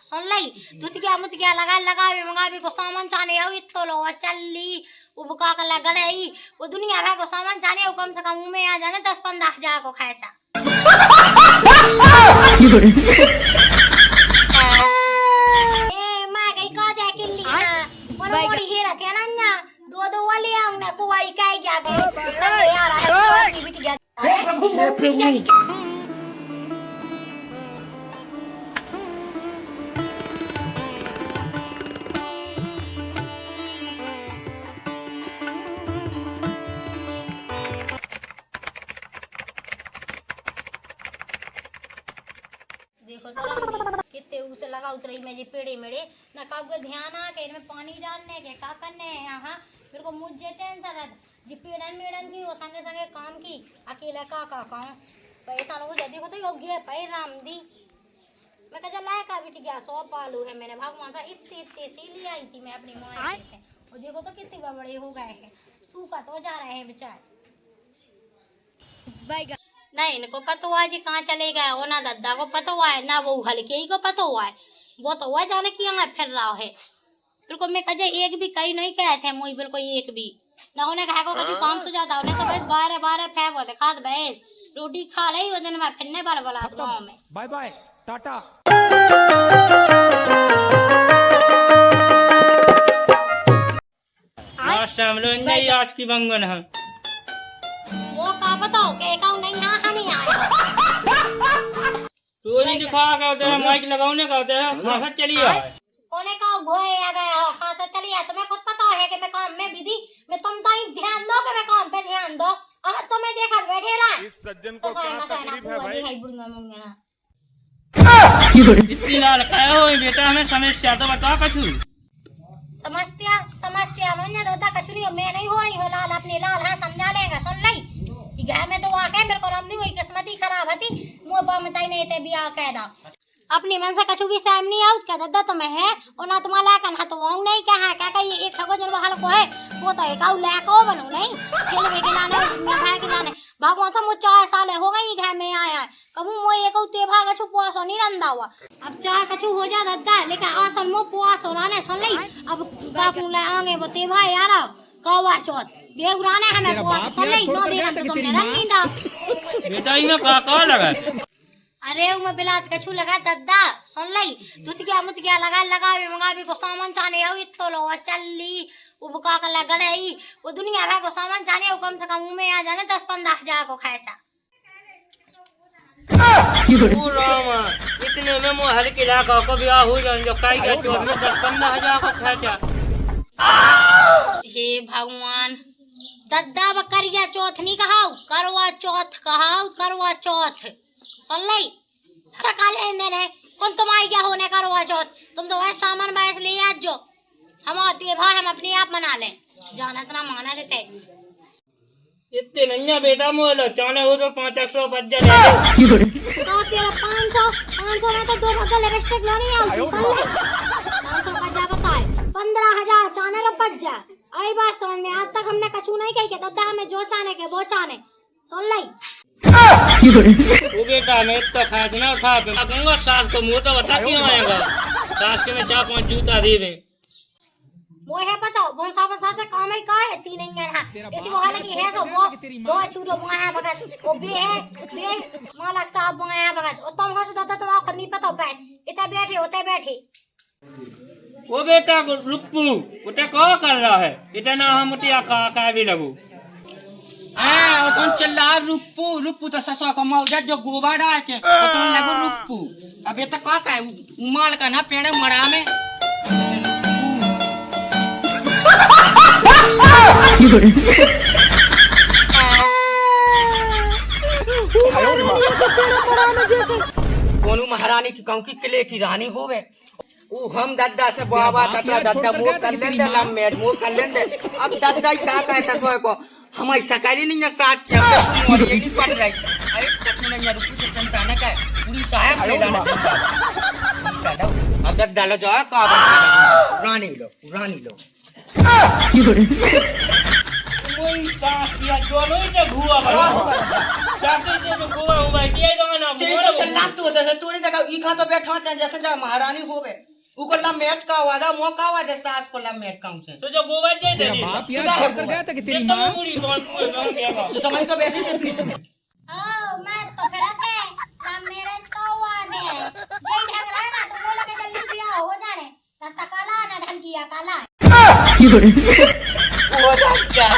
सुन लई दुतिया मुतिया लगा लगा मंगा भी को सामान चाने आओ इतो लो चल्ली उबका का लगड़ई वो दुनिया भर को सामान चाने आओ कम से कम मुंह में आ जाने 10-15 हजार को खाएचा ए मां गई का जा के लिया मोड़ी ही रखे ना न्या दो वाले आऊं ना को आई काय जा गए चल यार है बिट गया प्रभु देखो तो कितने उसे लगा उतरी में जी पेड़े मेरे ना कब को ध्यान आ के इनमें पानी डालने के का करने हैं यहाँ मेरे को मुझे टेंशन है जी पेड़न मेड़न की वो संगे संगे काम की अकेला का कहूँ पैसा लोग जल्दी होते हो गया पैर राम दी मैं कहा लाए का बिट गया 100 पालू है मैंने भगवान सा इतने सी ले आई थी मैं अपनी माँ से और देखो तो कितने बड़े हो गए हैं सूखा तो जा रहे हैं बेचारे नहीं इनको पता हुआ जी कहाँ चले गए वो ना दादा को पता हुआ है ना वो हल्के ही को पता हुआ है वो तो हुआ जाने की यहाँ फिर रहा है बिल्कुल मैं कहे एक भी कहीं नहीं कहे थे मुझे बिल्कुल एक भी ना उन्हें कहा को कुछ काम सो जाता उन्हें तो बस 12 फेंक होते खाद भैंस रोटी खा रही वो दिन में फिरने बार बोला गाँव में बाय बाय टाटा आज की मंगन है वो का बताओ के का नहीं यहाँ नहीं आया तो नहीं दिखा का तेरा माइक लगाने का तेरा खासा चली आ कोने का घोए आ गया हो खासा चली आ तुम्हें खुद पता है कि मैं काम में विधि मैं तुम ताई ध्यान दो कि मैं काम पे ध्यान दो अब तो मैं देखा बैठे रहा इस सज्जन को क्या तकलीफ है भाई हाई बुढ़िया मुंगना इतनी लाल काय हो बेटा हमें समस्या तो बता कछु समस्या समस्या मैंने दादा कछु नहीं मैं नहीं हो रही हूँ लाल अपनी लाल हाँ समझा लेंगे सुन ली घर में तो आके मेरे को रमदी हुई किस्मत ही खराब थी मुँह बा मताई नहीं थे भी आ कह दा अपनी मन से कछु भी साम नहीं आउट क्या दादा तो मैं है और ना तुम्हारा का ना तो वो नहीं कहा क्या का ये एक ठगो जन वहां को है वो तो एक आउ लाको बनो नहीं खेल में खिलाने मैं भाई खिलाने भगवान से मुझे 4 साल हो गई घर में आया कबू वो एक ते भाग कछु पोसो नहीं रंदा हुआ अब चाहे कछु हो जा दादा लेकिन आसन मो पोसो राने सुन ली अब काकू ले आगे वो ते भाई यार कौवा चौथ बेगुराने हमें पोस सुन ली नो दे रन तुमने रंगींदा बेटा इमे का लगा अरे मैं बिलात कछु लगा दादा सुन ली दुतिया मुतिया लगा लगा मंगा भी को सामान चाने आओ इतो लो चल्ली उबका का लगड़ई वो दुनिया भर को सामान चाने आओ कम से कम मुंह में आ जाने 10-15 हजार को खाएचा ओ रामा इतने में मो हल्के इलाका को ब्याह हो जान जो काई का 10-15 हजार को खर्चा हे भगवान दादा बकरिया चौथ नहीं कहाऊ करवा चौथ कहाऊ करवा चौथ सुन ली अच्छा काले इंदर है कौन तुम आई क्या होने करवा चौथ तुम तो वैसे सामान बैस ले आज जो हम आते भाई हम अपने आप मना लें जाना इतना माना देते इतने नन्या बेटा मोल चाने हो तो 500 बच जाए तो तेरा 500 में तो 2 बगल लिपस्टिक लानी है सुन ले 500 बजा बताए 15,000 चाने रो बच जा आई बात समझ में आज तक हमने कछु नहीं कही के दादा हमें जो चाने के वो चाने सुन ली वो बेटा मैं इतना खाजना उठा पे कहूँगा सास को मुँह तो बता क्यों आएगा सास के में 4-5 जूता दे दे वो है पता कौन सा बसा से काम है का है 3 इंजन है इसी वो हाल की है सो वो 2 छुरो बुआ भगत वो बे मालक साहब बुआ भगत और तुम हो दादा तुम खुद नहीं पता बैठ इतने बैठे होते बैठे वो बेटा को रुप्पू उते क्या कर रहा है इतना हम उतिया का भी लगू हाँ तो चल रुप्पू रुप्पू तो ससुर को मौजा जो गोबर आ के तो लगो रुप्पू अब ये तो का है उमाल का ना पेड़ मरा में कोनो महारानी की कहूँ की किले की रानी होवे वो हम दादा से बाबा तकला दादा मुँह कर लेंदे लम मेड मुँह कर लेंदे अब दादा का ससुर को हमारी सकाली नहीं है सास की हम ये नहीं पड़ रही अरे कछु नहीं है रुपये की चिंता न कर पूरी साहब ले लाना चलो अब जब डालो जाओ कागज रानी लो कोई सांस या जो नहीं तो घुआ बना चाहते जो घुआ हुआ है ये तो ना तेरी तो चलना तू जैसे तू नहीं देखा ई खा तो बैठा होते हैं जैसे जब महारानी होवे उको लम मैच का हुआ था मौका हुआ था सास को लम मैच का उनसे तो जो गोवा दे दे बाप यार कर गया था कि तेरी माँ पूरी कौन कौन गया तो तुम्हारी तो बैठी थी पीछे में ओ मैं तो फिर आते हम मैरिज का हुआ दे जय ढंग रहा ना तो बोला के जल्दी ब्याह हो जाने ना सकला ना ढंगिया काला वो जाता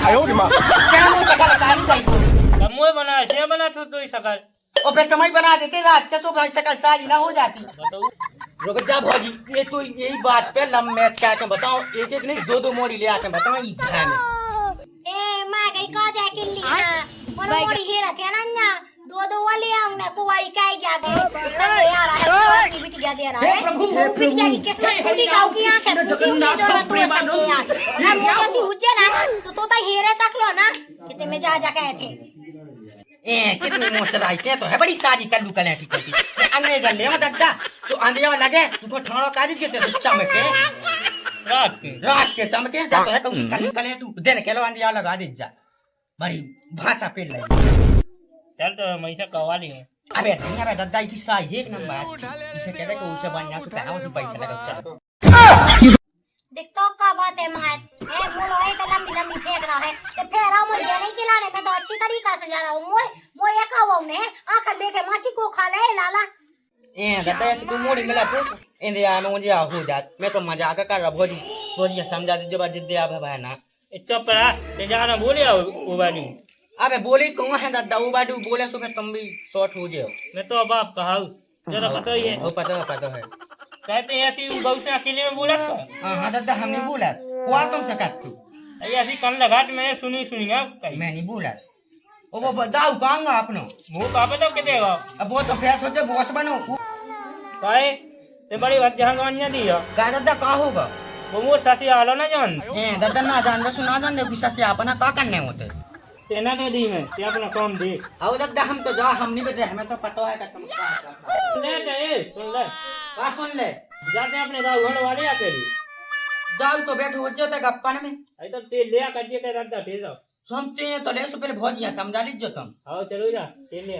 आयो रे माँ क्या मुंह तक लगानी चाहिए कमोय बना से बना तो ही सकल और फिर तुम्हारी बना देते रात के सो भाई सकल सारी ना हो जाती बताओ रुक जा भौजी ये तो यही बात पे लम मैच क्या है बताओ एक एक नहीं दो दो मोड़ी ले आते हैं बताओ ई घर में ए मैं गई का जाए किल्ली ना मोड़ी ही रखे ना न्या दो वाले आऊंगा कोई काय क्या के संगे यार है बिट गया दे रहा है वो बिट गया की किस्मत पूरी गांव की आंख है पूरी उंगली जो ना तू संगे यार हम वो जैसी हुज्जे ना तो हेरे तक लो ना कितने में जा कहे थे ए कितनी मोच राइते तो है बड़ी सारी कल्लू कलेटी करती अंग्रेज ले मत दद्दा तो आंधिया लगे तुमको ठाणो काजी जेते तो चमके रात के चमके जा तो है तुम कल्लू कलेटू दिन के लो आंधिया लगा दे जा बड़ी भाषा पे लगी चल तो मैं इसे कवाली हूं अबे धनिया बे दद्दा की साई एक नंबर इसे कहते को उसे बढ़िया से कहा उसे पैसा लगा चल देखतो का बात है महत ए बोलो ए तो लंबी फेंक रहा है तो फेरा मुझे नहीं खिलाने में तो अच्छी तरीका से जा रहा हूं मोय एक आवा ने आंख देखे माची को खा ले लाला ए दद्दा ऐसे को मोड़ी मिला तो इंडिया में मुझे हो जात मैं तो मजाक कर रहा भोजी भोजी समझा दे जब जिद्दे आ भाई ना चुप रहा ते जाना बोले वो वाली अबे बोली कौन है दद्दा वो बाडू बोले सो फिर तुम भी शॉर्ट हो जाओ मैं तो बाप कहा जरा पता ही है वो पता है कहते हैं ऐसी बहु से अकेले में बोला हाँ दद्दा हमने बोला हुआ तुम सकत तू ऐसी कल लगा मैंने सुनी ना मैं नहीं बोला वो बताओ कहूँगा अपनो मुंह का पता के देगा अब वो तो फिर सोचे बॉस बनो काहे ते बड़ी बात जहां गानिया दी है का दद्दा का होगा वो मोर सासी आलो ना जान दद्दा ना जान दे सुना जान दे कि ससे अपना का करने होते तेना के दी में ते अपना काम दे आओ दद्दा हम तो जा हम नहीं बेटे हमें तो पता है कि तुम ले ए सुन ले का सुन ले जाते अपने गांव घर वाले आते जाओ तो बैठो हो जाते गप्पन में आई तो ते ले कर दिए के रद्दा दे जाओ सुनते हैं तो ले सो पहले भौजिया समझा लीजिए तुम आओ चलो जा ते ले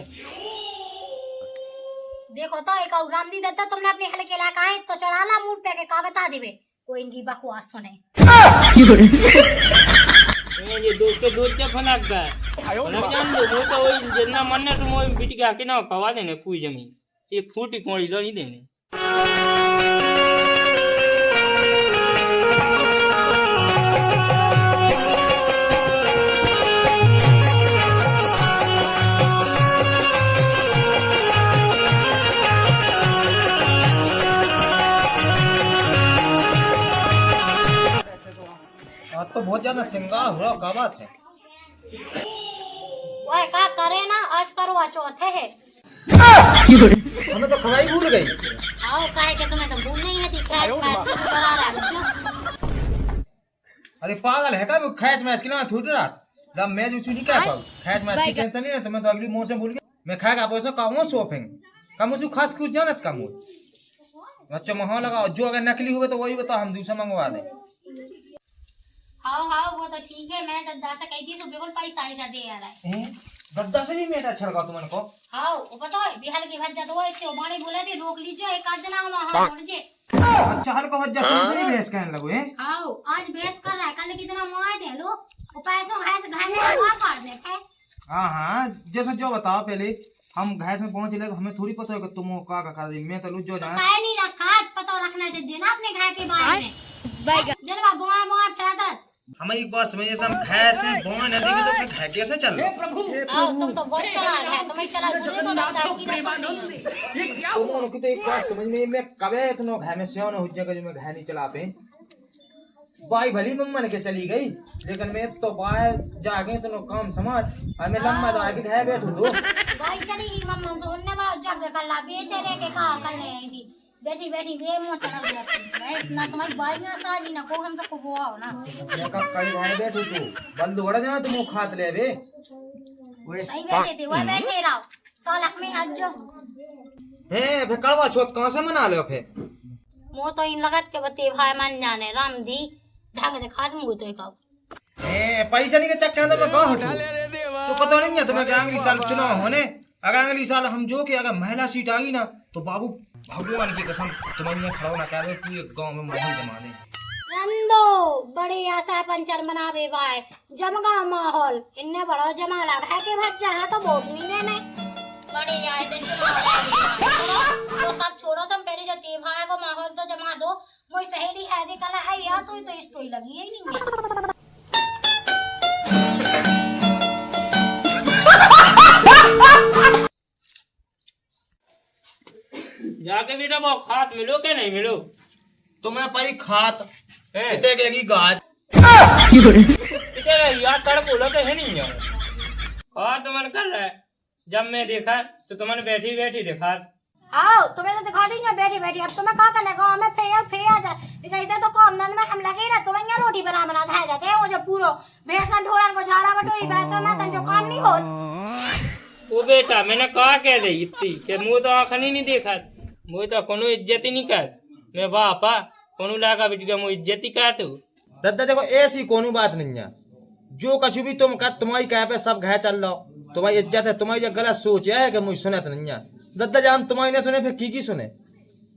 देखो तो एक और रामदी दत्ता तुमने अपने हल के लायक आए तो चढ़ाला मूड पे के का बता देबे कोई इनकी बकवास सुने ये दूध के फनाक का फनाक जान दो वो तो वही जितना मन है तुम वही बिट के आके ना खवा देने पूरी जमीन एक फूटी कोड़ी लो नहीं देने आज तो बहुत ज्यादा सिंगार हुआ का बात है ओए का करे ना आज करवा चौथ है हमें तो खवाई भूल गई आओ काहे के तुम्हें तो भूल नहीं है थी खैच मैच से करा रहा है बुझो अरे पागल है का वो खैच मैच के लिए थूट रहा जब मैच उसी नहीं कह पाऊँ खैच मैच की टेंशन नहीं है तो मैं तो अगली मोह से भूल गया मैं खाएगा पैसा कामों शॉपिंग कम उसी खास कुछ जानत कम बच्चों महा लगाओ जो अगर नकली हुए तो वही बताओ हम दूसरा मंगवा दें हाँ वो तो ठीक है मैं दद्दा से कही थी तो बिल्कुल पैसा ऐसा दे आ रहा है दद्दा से भी मेरा छड़का तुमने को हाँ वो पता है बिहार की भज्जा तो वो इतने बाणी बोले थे रोक लीजिए एक आध जना वहाँ छोड़ जे अच्छा हल्का भज्जा तुमसे नहीं बहस कहने लगो हैं हाँ आज बहस कर रहा है कल कितना मुआए दे लो वो पैसों घास मुआ काट दे है हाँ जैसा जो बताओ पहले हम घास में पहुंच ले हमें थोड़ी पता है कि तुम का कर दी मैं तो लुट जो जाए काहे नहीं रखा पता रखना चाहिए ना अपने घास के बारे में जनवा बोए बोए फिरा हमें एक बात समझिए हम खैर से बोन नदी में तो फिर खै कैसे चल आओ तुम तो बहुत चालाक है तुम्हें चला मुझे तो दद्दा की नहीं तुम लोग तो एक बात समझ में मैं कबे इतना घै में सेवन हो जगह जो मैं घै नहीं चला पे बाई भली मम्मा के चली गई लेकिन मैं तो बाय जाके तो काम समझ और मैं लंबा जाके घै बैठू दो भाई चली गई मम्मा सोने बड़ा जग कर ला बे तेरे के का कर ले आई थी बैठी बैठी बे मुंह चला दिया ना तुम्हारी भाई ना साजी ना को हम सबको बुआ हो ना मैं कब कई भाई बैठू तू बंद उड़ जा तुम खात ले बे सही बैठे थे वो बैठे रहो सालक में हट जो हे फे कड़वा छोट कहां से मना लो फे मो तो इन लगत के बते भाई मन जाने राम दी ढंग से खाद मुंह तो का पैसा नहीं के चक्कर में मैं कहा हूँ तो पता नहीं है तुम्हें कि अगली साल चुनाव होने, अगर अगली साल हम जो कि अगर महिला सीट आ गई ना तो बाबू भगवान की कसम तुम्हें यहाँ खड़ा होना कह दे, पूरे गांव में माहौल जमा दे। रंदो बड़े आशा पंचर बनावे भाई जमगा माहौल इन्ने बड़ा जमा लगा है कि भज जा तो वोट नहीं देने बड़े आए दिन तो सब छोड़ो, तुम पहले जो त्योहार को माहौल तो जमा दो। मोई सहेली है दी कल आई या तो स्टोरी लगी है नहीं है। जाके बेटा वो खात मिलो के नहीं मिलो तुम्हें पाई खात है इतने की गाज कितने यार कर बोलो के है नहीं यार खात मन कर रहा है। जब मैं देखा तो तुम्हारे बैठी बैठी देखा आओ तुम्हें तो दिखा दी ना बैठी बैठी, अब तुम्हें क्या करना गाँव में फेया जाए दिखाई दे तो काम धंधे में हम लगे ना, तुम्हें यहाँ रोटी बना खाया जाते हैं वो जो पूरो भैंसन ढोरन को झाड़ा बटोरी बेहतर मैं तन जो काम नहीं हो। ओ बेटा मैंने कहा कह दे इतनी कि मुँह तो आखनी नहीं देखा, मुझे तो कोनो इज्जत ही नहीं कर, मैं बापा कोनो लागा बिट गया मुझे इज्जत ही कर तू। दद्दा देखो ऐसी कोनो बात नहीं है, जो कछु भी तुम कर तुम्हारी कह पे सब घे चल रहा, तुम्हारी इज्जत है, तुम्हारी जो गलत सोच है कि मुझे सुने तो नहीं है। दद्दा जब हम तुम्हारी नहीं सुने फिर की सुने,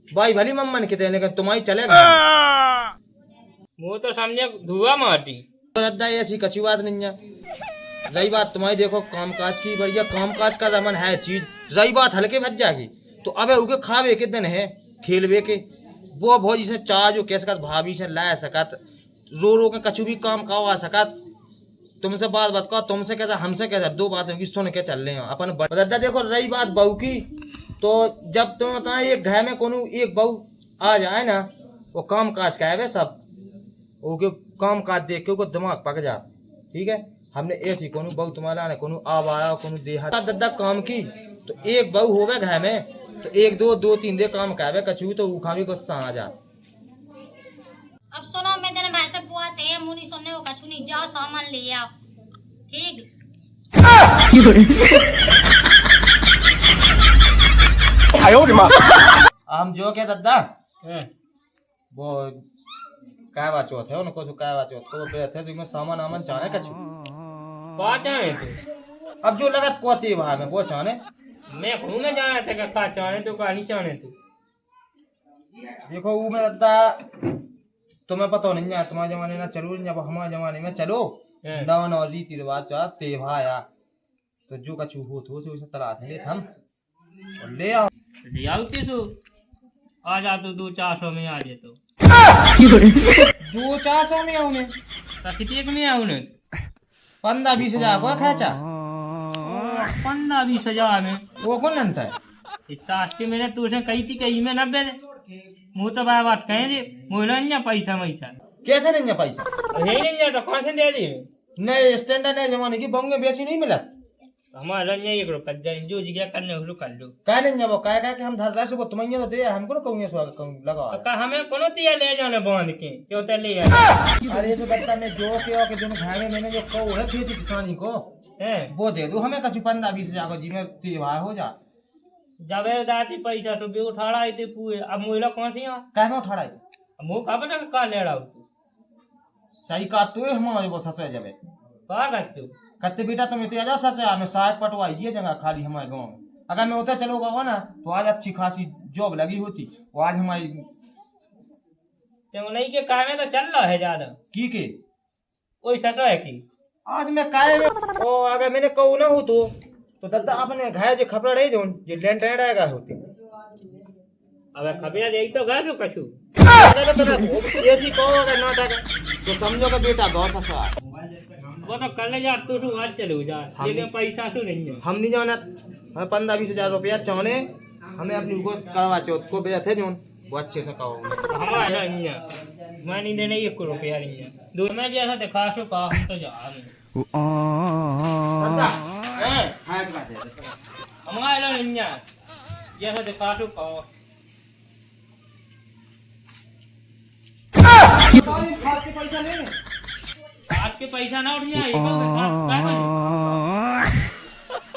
भाई भली मम्मन के लेकिन तुम्हारी चलेगा मुँह तो समझे धुआं मारती। दद्दा ऐसी कछु बात नहीं है। रही बात तुम्हारी देखो कामकाज की, बढ़िया कामकाज का रमन है चीज, रही बात हल्के भज जाएगी तो अबे उके खावे के दिन है खेलवे के वो भौजी से चाह जो कह सकत, भाभी से ला सकत, रो रो के कछु भी काम करवा सकत, तुमसे बात कहो, तुमसे कैसा हमसे कैसा, दो बात होगी सुन के चल रहे हैं अपन। दद्दा देखो रही बात बहू की, तो जब तुम बताए एक घर में कोनो एक बहू आ जाए ना वो काम काज का है सब ओके काम काज देख के वो दिमाग पक जा, ठीक है। हमने ऐसी कोनो बहू तुम्हारा ने कोनो आवारा कोनो देहा दद्दा काम की तो एक बहू होवे घर में तो एक दो तीन दे काम कहवे कछु तो उखा भी गुस्सा आ जा। अब सुनो मैं तेरे भाई से बुआ से मुनी सुनने को कछु नहीं, जाओ सामान ले आओ ठीक। हम जो क्या दद्दा हैं? वो कहवा चौथ है उनको कहवा चौथ को बैठे जिसमें सामान आमन चाहे कछु कहाँ चाहे तू? अब जो लगत कोती भाई में वो चाहे मैं घूमने जाना था कि कहाँ चाहे तो कहाँ नहीं चाहे तू? देखो वो मैं दद्दा तुम्हें पता नहीं है, तुम्हारे जमाने में चलो जब हमारे जमाने में चलो नौ रीति रिवाज चाह तेवाया तो जो कछु हो तो उसे तलाश ले हम और ले आओ ले आती तू आ जा तू 200-400 में आ जाए तो 200-400 में आउने कितने में आउने 15-20 हजार को खर्चा 15-20 हजार में वो कौन अंत है इस सास की मैंने तुझे कही थी कही में 90 मुँह तो बात कहे दे मुझे नहीं पैसा वैसा कैसे नहीं है पैसा है नहीं जाता कौन से दे दी नए स्टैंडर्ड नए जमाने की बंगे बेसी नहीं मिला हमारा नहीं एक रुपया जाए जो जगह करने हो कर लो कह नहीं है वो कह कि हम धर रहे से वो तुम्हें तो दे हमको ना कहूँगे स्वागत लगा का हमें कोनो दिया ले जाने बांध के क्यों तो ले आ अरे जो दत्ता में जो के कि दोनों भाई में मैंने जो कहो है खेती किसानी को हैं वो दे दो हमें कछु 15-20 हजार को जी में त्योहार हो जा जबरदस्ती पैसा सब भी उठा रहा थे पूरे अब मुझे कौन सी यहाँ कह में उठा रहा मुँह का पता का ले रहा तू सही का तो हमारे वो ससुर जब कहा करते हो कत्ते बेटा तुम इतने आजा ससे हमें सहायक पटवाई ये जगह खाली हमारे गांव में अगर मैं उधर चलो गाँव ना तो आज अच्छी खासी जॉब लगी होती वो आज हमारी तो नहीं के काम में तो चल रहा है ज्यादा की के कोई सटो है की आज मैं काय में ओ अगर मैंने कहू ना हो तो दद्दा अपने घाय जो खपड़ा रही जो ये लेंट आएगा होती अब खबिया यही तो घर कछु ऐसी कहो अगर नाटक तो समझो कि बेटा बहुत ससा वो तो कल जा तू तो आज चलो जा लेकिन पैसा तो नहीं है हम नहीं जाना हमें 15-20 हजार रुपया चाहने हमें अपनी को करवा चौथ को बेटा थे जो वो अच्छे से कहो हमारा नहीं है मैं नहीं देने 1 रुपया नहीं है दो में जैसा दिखा सो का हम तो जा रहे दद्दा हैं खाए का दे हमारा नहीं है जैसा दिखा सो का पैसा ले आपके पैसा ना उठ जाए